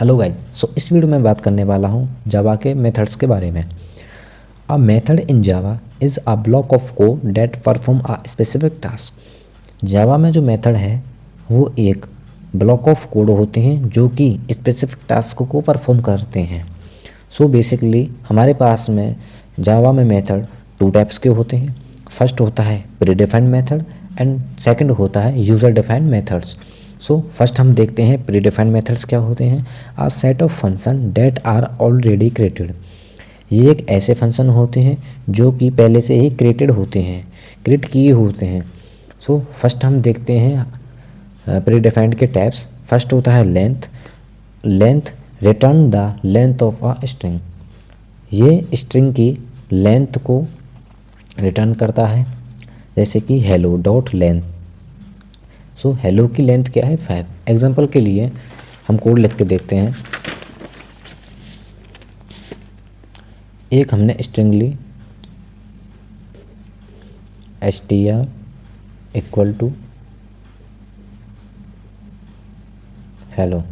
Hello guys, इस video में बात करने वाला हूँ जावा के मेथड्स के बारे में। A method in Java is a block of code that perform a specific task. Java में जो मेथड है वो एक ब्लॉक ऑफ कोड होते हैं जो कि स्पेसिफिक टास्क को परफॉर्म करते हैं। बेसिकली हमारे पास में जावा में मेथड टू टाइप्स के होते हैं। फर्स्ट होता है pre defined method and second होता है यूज़र डिफाइंड मेथड्स। फर्स्ट हम देखते हैं प्री डिफाइंड मेथड्स क्या होते हैं। A set of function that are already created. ये एक ऐसे फंक्शन होते हैं जो कि पहले से ही क्रिएटेड होते हैं, क्रिएट किए होते हैं। फर्स्ट हम देखते हैं प्री डिफाइंड के टाइप्स। फर्स्ट होता है length. Length return the length of a string. ये स्ट्रिंग की लेंथ को रिटर्न करता है, जैसे कि हेलो डॉट लेंथ। हेलो की लेंथ क्या है 5। एग्जांपल के लिए हम कोड लिख के देखते हैं। एक हमने स्ट्रिंग ली str इक्वल टू हेलो।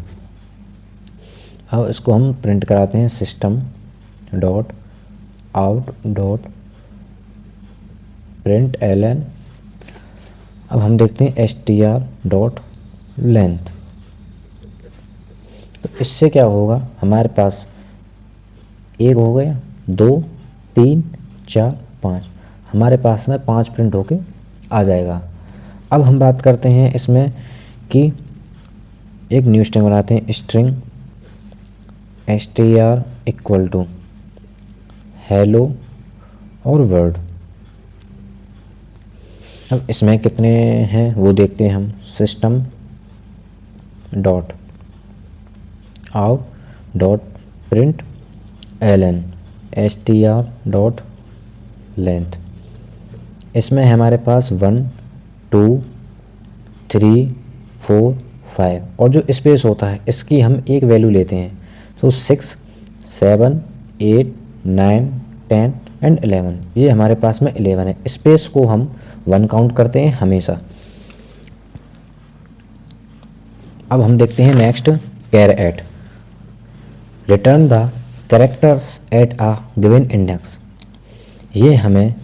अब इसको हम प्रिंट कराते हैं system dot out dot print ln। अब हम देखते हैं str डॉट लेंथ। तो इससे क्या होगा, हमारे पास एक हो गया, 2 3 4 5, हमारे पास में 5 प्रिंट होके आ जाएगा। अब हम बात करते हैं इसमें कि एक न्यू स्ट्रिंग बनाते हैं, string str equal to hello और वर्ड। अब इसमें कितने हैं वो देखते हैं हम। System dot out dot print ln str dot length. इसमें हमारे पास 1 2 3 4 5 और जो स्पेस होता है इसकी हम एक वैल्यू लेते हैं। 6 7 8 9 10 एंड 11। ये हमारे पास में 11 है। स्पेस को हम 1 काउंट करते हैं हमेशा। अब हम देखते हैं next char at. Return the characters at a given index. ये हमें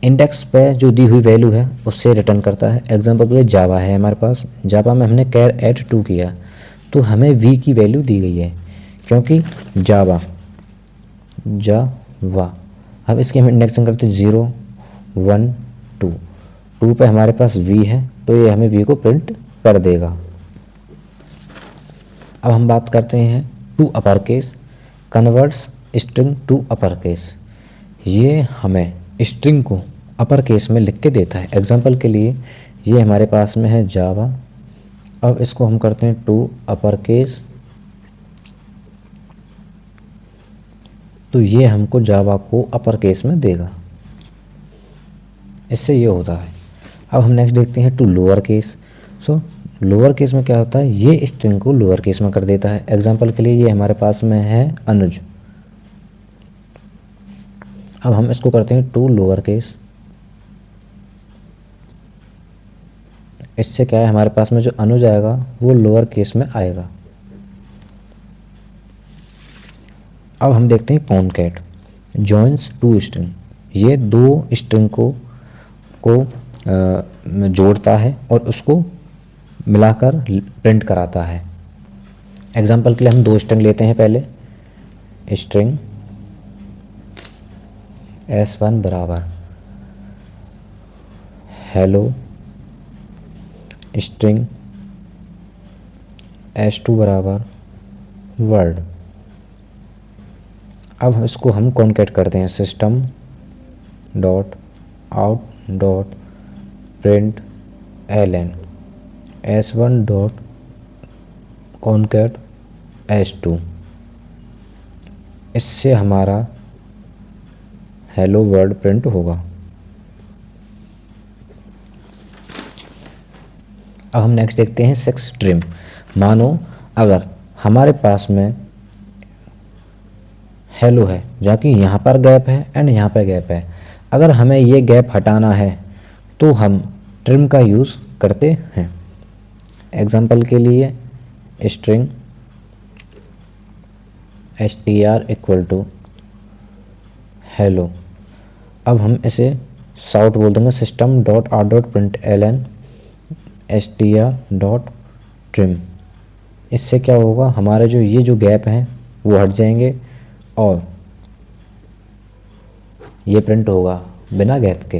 इंडेक्स पे जो दी हुई वैल्यू है उससे रिटर्न करता है। एग्जांपल के लिए जावा है हमारे पास, जावा में हमने कैर एट 2 किया तो हमें वी की वैल्यू दी गई है क्योंकि जावा। अब इसकी हम इंडेक्सिंग करते हैं 0 1 2। 2 पे हमारे पास वी है तो ये हमें वी को प्रिंट कर देगा। अब हम बात करते हैं to upper case converts string to upper case. ये हमें स्ट्रिंग को अपर केस में लिख के देता है। एग्जांपल के लिए ये हमारे पास में है जावा। अब इसको हम करते हैं टू अपर केस, तो ये हमको जावा को अपर केस में देगा। इससे ये होता है। अब हम नेक्स्ट देखते हैं to lower case. Lower case में क्या होता है, ये स्ट्रिंग को लोअर केस में कर देता है। एग्जांपल के लिए ये हमारे पास में है अनुज। अब हम इसको करते हैं टू लोअर केस। इससे क्या है, हमारे पास में जो अनुज आएगा वो लोअर केस में आएगा। अब हम देखते हैं कॉनकैट जॉइंस टू स्ट्रिंग। ये दो स्ट्रिंग को जोड़ता है और उसको मिलाकर प्रिंट कराता है। एग्जांपल के लिए हम 2 स्ट्रिंग लेते हैं। पहले स्ट्रिंग s1 बराबर हेलो, स्ट्रिंग s2 बराबर वर्ड। अब इसको हम कॉनकैट करते हैं system dot out dot print ln s1 dot concat s2। इससे हमारा हेलो वर्ड प्रिंट होगा। अब हम नेक्स्ट देखते हैं 6 ट्रिम। मानो अगर हमारे पास में हेलो है जहाँ कि यहाँ पर गैप है एंड यहाँ पर गैप है, अगर हमें ये गैप हटाना है तो हम ट्रिम का यूज़ करते हैं। एग्जांपल के लिए string str equal to hello. अब हम इसे साउट बोल देंगे system dot R dot print L N str dot trim. इससे क्या होगा, हमारे ये जो गैप हैं वो हट जाएंगे और ये प्रिंट होगा बिना गैप के,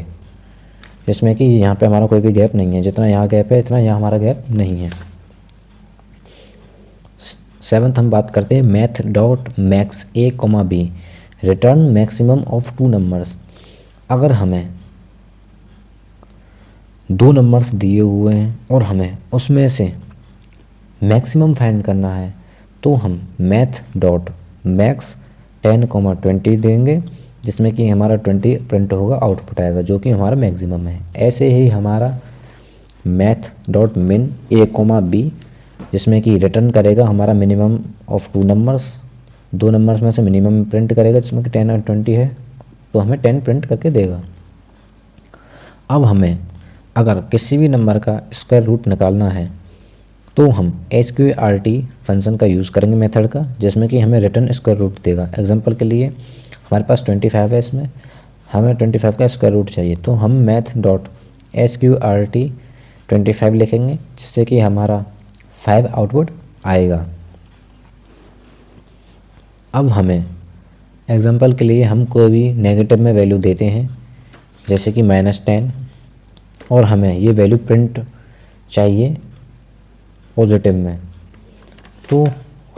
जिसमें कि यहाँ पे हमारा कोई भी गैप नहीं है। जितना यहाँ गैप है इतना यहाँ हमारा गैप नहीं है। 7th हम बात करते हैं math dot max A comma B return maximum of 2 numbers. अगर हमें 2 नंबर्स दिए हुए हैं और हमें उसमें से मैक्सिमम फाइंड करना है तो हम मैथ डॉट मैक्स 10,20 देंगे, जिसमें कि हमारा 20 प्रिंट होगा, आउटपुट आएगा जो कि हमारा मैक्सिमम है। ऐसे ही हमारा मैथ डॉट मिन ए कोमा बी, जिसमें कि रिटर्न करेगा हमारा मिनिमम ऑफ 2 नंबर्स, 2 नंबर्स में से मिनिमम प्रिंट करेगा, जिसमें कि 10 और 20 है तो हमें 10 प्रिंट करके देगा। अब हमें अगर किसी भी नंबर का स्क्वायर रूट निकालना है तो हम SQRT फंक्शन का यूज़ करेंगे मेथड का, जिसमें कि हमें रिटर्न स्क्वायर रूट देगा। एग्जांपल के लिए हमारे पास 25 है, इसमें हमें 25 का स्क्वायर रूट चाहिए तो हम मैथ डॉट SQRT 25 लिखेंगे, जिससे कि हमारा 5 आउटपुट आएगा। अब हमें एग्जांपल के लिए हम कोई भी नेगेटिव में वैल्यू देते हैं, जैसे कि -10, और हमें ये वैल्यू प्रिंट चाहिए पॉजिटिव में, तो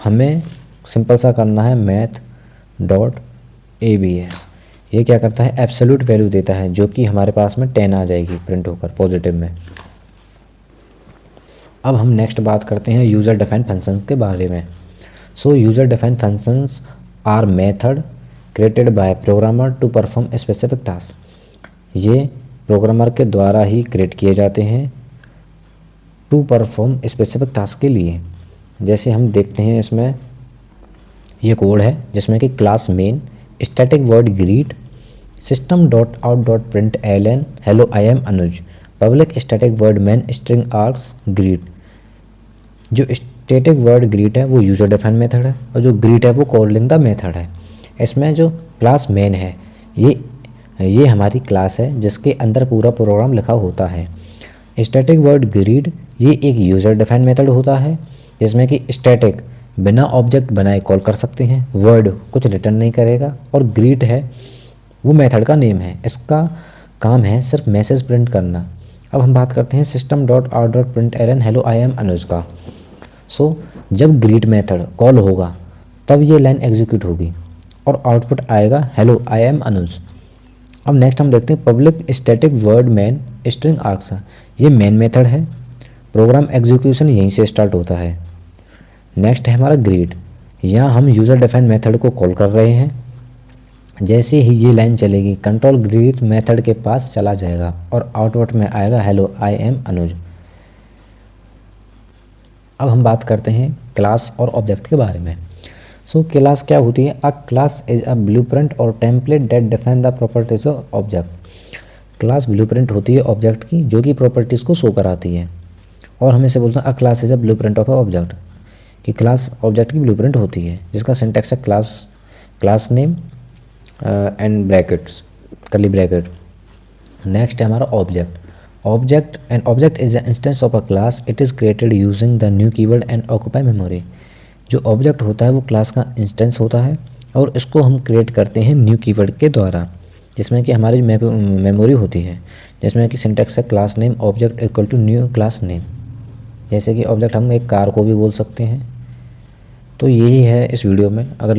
हमें सिंपल सा करना है मैथ डॉट ABS। ये क्या करता है, एब्सोल्यूट वैल्यू देता है, जो कि हमारे पास में 10 आ जाएगी प्रिंट होकर पॉजिटिव में। अब हम नेक्स्ट बात करते हैं यूज़र डिफाइंड फंक्शंस के बारे में। So user defined functions are method created by programmer to perform specific task. ये प्रोग्रामर के द्वारा ही क्रिएट किए जाते हैं टू परफॉर्म स्पेसिफिक टास्क के लिए। जैसे हम देखते हैं इसमें ये कोड है, जिसमें कि class main static void greet system dot out dot print Elon hello I am Anuj public static void main string args greet. जो स्टैटिक वर्ड ग्रीट है वो यूज़र डिफाइंड मेथड है और जो ग्रीट है वो कॉलिंग द मेथड है। इसमें जो क्लास मेन है ये हमारी क्लास है जिसके अंदर पूरा प्रोग्राम लिखा होता है। स्टैटिक वर्ड ग्रीट ये एक यूज़र डिफाइंड मेथड होता है, जिसमें कि स्टैटिक बिना ऑब्जेक्ट बनाए कॉल कर सकते हैं, वर्ड कुछ रिटर्न नहीं करेगा, और ग्रीट है वो मेथड का नेम है। इसका काम है सिर्फ मैसेज प्रिंट करना। अब हम बात करते हैं system dot out dot print Elon hello I am Anuj का। सो जब ग्रीट मेथड कॉल होगा तब ये लाइन एग्जीक्यूट होगी और आउटपुट आएगा हेलो आई एम अनुज। अब नेक्स्ट हम देखते हैं public static void main string arcs. ये मेन मेथड है, प्रोग्राम एग्जीक्यूशन यहीं से स्टार्ट होता है। नेक्स्ट है हमारा ग्रीट, यहाँ हम यूज़र डिफाइंड मेथड को कॉल कर रहे हैं। जैसे ही ये लाइन चलेगी कंट्रोल ग्रीट मेथड के पास चला जाएगा और आउटपुट में आएगा हेलो आई एम अनुज। अब हम बात करते हैं क्लास और ऑब्जेक्ट के बारे में। सो क्लास क्या होती है, a class is a blueprint और template that define the properties of object. Class blueprint होती है ऑब्जेक्ट की, जो कि प्रॉपर्टीज़ को शो कराती है। और हम इसे बोलते हैं अ class is a blueprint of a object, कि क्लास ऑब्जेक्ट की ब्लूप्रिंट होती है, जिसका सिंटैक्स है class name and brackets curly bracket. Next है हमारा object and object is the instance of a class, it is created using the new keyword and occupy memory. जो object होता है वो क्लास का इंस्टेंस होता है और इसको हम क्रिएट करते हैं न्यू कीवर्ड के द्वारा, जिसमें कि हमारी मेमोरी होती है, जिसमें कि सिंटैक्स है class name object equal to new class name. जैसे कि ऑब्जेक्ट हम एक कार को भी बोल सकते हैं। तो यही है इस वीडियो में। अगर